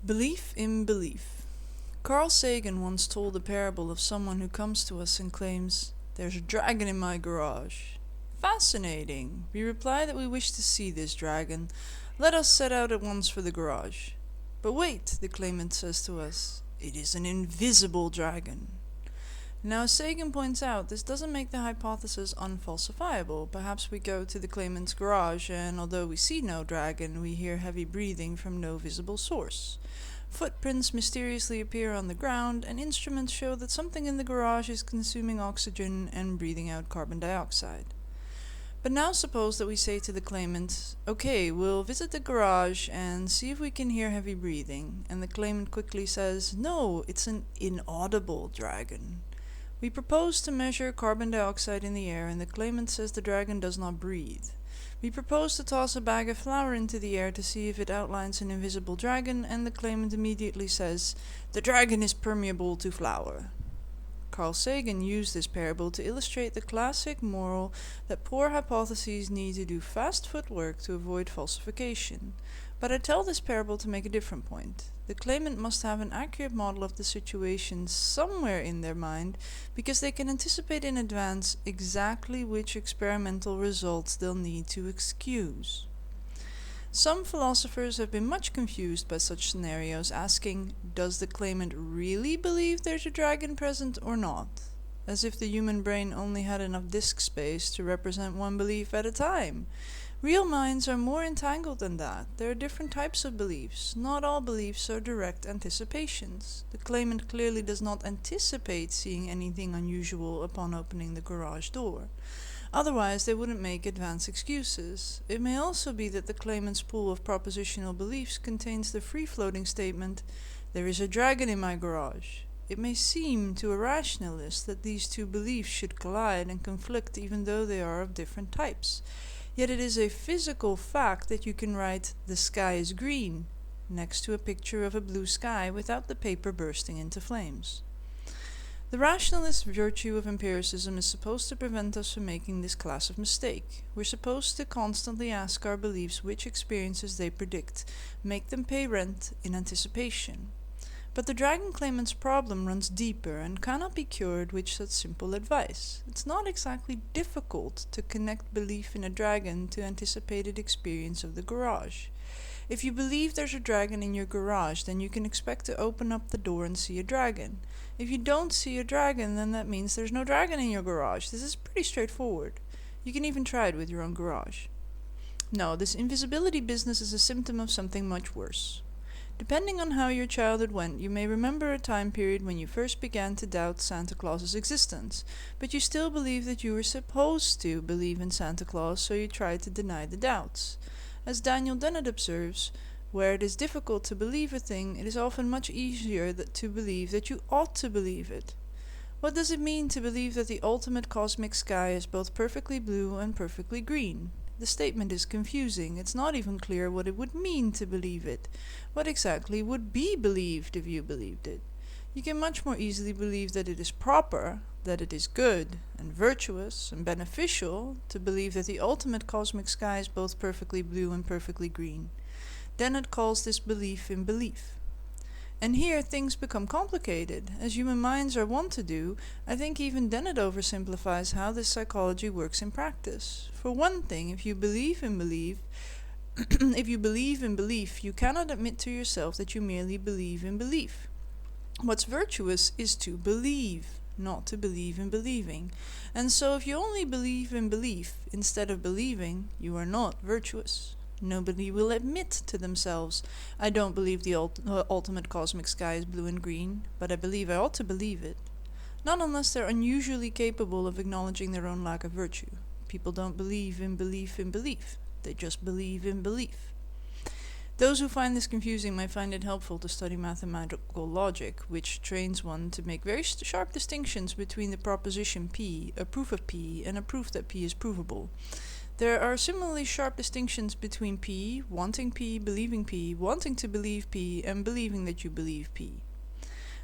Belief in belief. Carl Sagan once told a parable of someone who comes to us and claims, "There's a dragon in my garage." Fascinating! We reply that we wish to see this dragon. Let us set out at once for the garage. But wait, the claimant says to us, "It is an invisible dragon." Now, as Sagan points out, this doesn't make the hypothesis unfalsifiable. Perhaps we go to the claimant's garage and although we see no dragon, we hear heavy breathing from no visible source. Footprints mysteriously appear on the ground, and instruments show that something in the garage is consuming oxygen and breathing out carbon dioxide. But now suppose that we say to the claimant, "Okay, we'll visit the garage and see if we can hear heavy breathing," and the claimant quickly says, "No, it's an inaudible dragon." We propose to measure carbon dioxide in the air, and the claimant says the dragon does not breathe. We propose to toss a bag of flour into the air to see if it outlines an invisible dragon, and the claimant immediately says, "The dragon is permeable to flour." Carl Sagan used this parable to illustrate the classic moral that poor hypotheses need to do fast footwork to avoid falsification. But I tell this parable to make a different point. The claimant must have an accurate model of the situation somewhere in their mind, because they can anticipate in advance exactly which experimental results they'll need to excuse. Some philosophers have been much confused by such scenarios, asking, does the claimant really believe there's a dragon present or not? As if the human brain only had enough disk space to represent one belief at a time. Real minds are more entangled than that. There are different types of beliefs. Not all beliefs are direct anticipations. The claimant clearly does not anticipate seeing anything unusual upon opening the garage door. Otherwise, they wouldn't make advance excuses. It may also be that the claimant's pool of propositional beliefs contains the free-floating statement, "There is a dragon in my garage." It may seem to a rationalist that these two beliefs should collide and conflict even though they are of different types. Yet it is a physical fact that you can write, "The sky is green," next to a picture of a blue sky without the paper bursting into flames. The rationalist virtue of empiricism is supposed to prevent us from making this class of mistake. We're supposed to constantly ask our beliefs which experiences they predict, make them pay rent in anticipation. But the dragon claimant's problem runs deeper and cannot be cured with such simple advice. It's not exactly difficult to connect belief in a dragon to anticipated experience of the garage. If you believe there's a dragon in your garage, then you can expect to open up the door and see a dragon. If you don't see a dragon, then that means there's no dragon in your garage. This is pretty straightforward. You can even try it with your own garage. No, this invisibility business is a symptom of something much worse. Depending on how your childhood went, you may remember a time period when you first began to doubt Santa Claus's existence, but you still believe that you were supposed to believe in Santa Claus, so you tried to deny the doubts. As Daniel Dennett observes, where it is difficult to believe a thing, it is often much easier to believe that you ought to believe it. What does it mean to believe that the ultimate cosmic sky is both perfectly blue and perfectly green? The statement is confusing. It's not even clear what it would mean to believe it. What exactly would be believed if you believed it? You can much more easily believe that it is proper, that it is good and virtuous and beneficial to believe that the ultimate cosmic sky is both perfectly blue and perfectly green. Dennett calls this belief in belief. And here things become complicated. As human minds are wont to do, I think even Dennett oversimplifies how this psychology works in practice. For one thing, if you believe in belief, you cannot admit to yourself that you merely believe in belief. What's virtuous is to believe, not to believe in believing. And so if you only believe in belief instead of believing, you are not virtuous. Nobody will admit to themselves, "I don't believe the ultimate cosmic sky is blue and green, but I believe I ought to believe it." Not unless they're unusually capable of acknowledging their own lack of virtue. People don't believe in belief in belief. They just believe in belief. Those who find this confusing might find it helpful to study mathematical logic, which trains one to make very sharp distinctions between the proposition P, a proof of P, and a proof that P is provable. There are similarly sharp distinctions between P, wanting P, believing P, wanting to believe P, and believing that you believe P.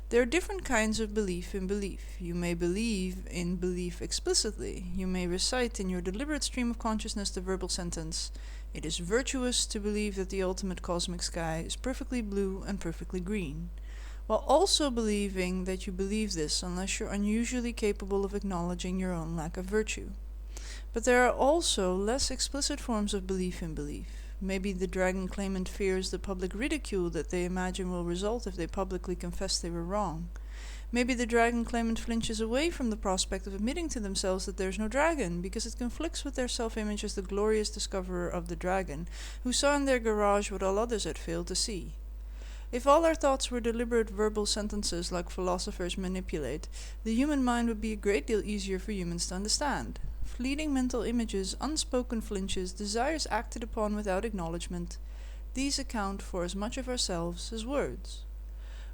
There are different kinds of belief in belief. You may believe in belief explicitly. You may recite in your deliberate stream of consciousness the verbal sentence, It is virtuous to believe that the ultimate cosmic sky is perfectly blue and perfectly green, while also believing that you believe this unless you're unusually capable of acknowledging your own lack of virtue. But there are also less explicit forms of belief in belief. Maybe the dragon claimant fears the public ridicule that they imagine will result if they publicly confess they were wrong. Maybe the dragon claimant flinches away from the prospect of admitting to themselves that there's no dragon, because it conflicts with their self-image as the glorious discoverer of the dragon, who saw in their garage what all others had failed to see. If all our thoughts were deliberate verbal sentences like philosophers manipulate, the human mind would be a great deal easier for humans to understand. Fleeting mental images, unspoken flinches, desires acted upon without acknowledgement, these account for as much of ourselves as words.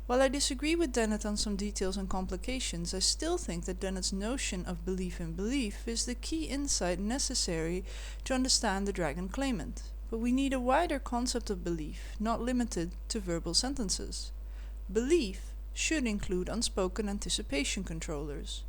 While I disagree with Dennett on some details and complications, I still think that Dennett's notion of belief in belief is the key insight necessary to understand the dragon claimant. But we need a wider concept of belief, not limited to verbal sentences. Belief should include unspoken anticipation controllers.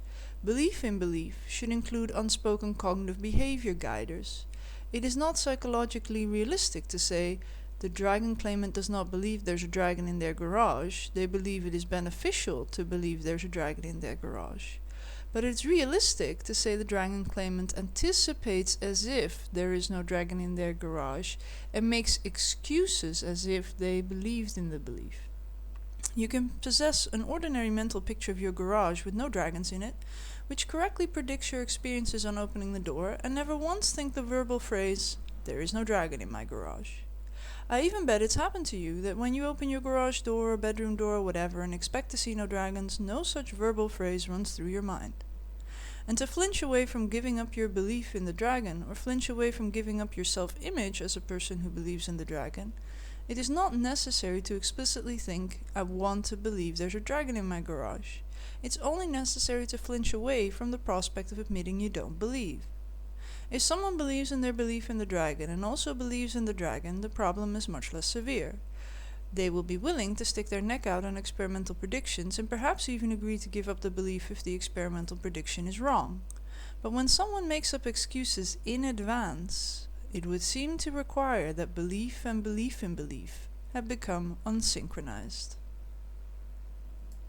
Belief in belief should include unspoken cognitive behavior guiders. It is not psychologically realistic to say, the dragon claimant does not believe there's a dragon in their garage, they believe it is beneficial to believe there's a dragon in their garage. But it's realistic to say the dragon claimant anticipates as if there is no dragon in their garage and makes excuses as if they believed in the belief. You can possess an ordinary mental picture of your garage with no dragons in it, which correctly predicts your experiences on opening the door, and never once think the verbal phrase, "There is no dragon in my garage." I even bet it's happened to you that when you open your garage door or bedroom door or whatever and expect to see no dragons, no such verbal phrase runs through your mind. And to flinch away from giving up your belief in the dragon, or flinch away from giving up your self-image as a person who believes in the dragon, it is not necessary to explicitly think, I want to believe there's a dragon in my garage. It's only necessary to flinch away from the prospect of admitting you don't believe. If someone believes in their belief in the dragon and also believes in the dragon, the problem is much less severe. They will be willing to stick their neck out on experimental predictions and perhaps even agree to give up the belief if the experimental prediction is wrong. But when someone makes up excuses in advance, it would seem to require that belief and belief in belief have become unsynchronized.